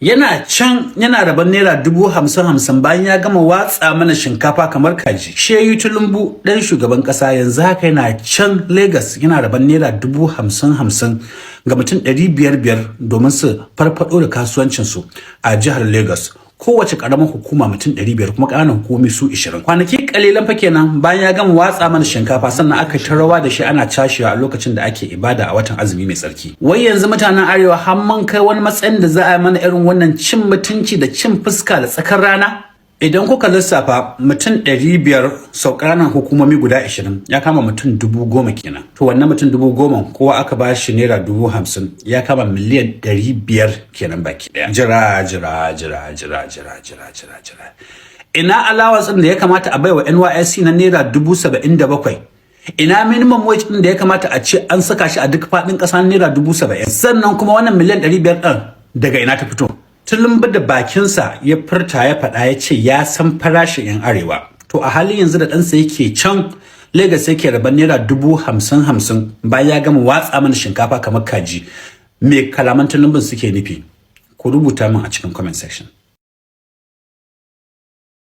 yana can yana raban naira 50,000 bayan ya gama watsa mana shinkafa kamar kaji. Shehu Tulumbu dan shugaban kasa yanzu haka yana can Lagos yana raban naira 50,000 ga mutum 500 domin su farfado da kasuwancin su a jihar Lagos. Kowace karamar hukuma mutum 500 kuma ƙananan hukumomi su 20. Kwanaki kalilan fa kenan bayan ya gama watsa mana shinkafa sannan aka tarawa da shi ana cashewa a lokacin da ake ibada a watan azumi mai tsarki. Wai yanzu mutanen Arewa har mun kai wani matsayin da za a mana irin wannan cin mutunci da cin fuska da tsakar rana? Idan kuka lissafa mutum 500 sau ƙananan hukumomi guda 20 ya kama mutum 10,000 kenan. To wannan mutum 10,000 kowa aka ba shi naira 50,000 ya kama miliyan 500 kenan baki daya. Jira. Ina allowance din da ya kamata a baiwa NYSC na naira 77,000? Ina minimum wage din da ya kamata a ce an saka shi a duk faɗin ƙasa naira 70,000? Sannan kuma wannan miliyan 500 din daga ina ta fito? Tulumbu da bakinsa ya furta ya faɗa ya ce ya san farashin 'yan arewa. To a halin yanzu da ɗansa yake can Lagos yake raban naira 50,000 bayan ya gama watsa mana shinkafa kamar kaji. Me kalaman Tulumbun suke nufi? Ku rubuta min a cikin comment section.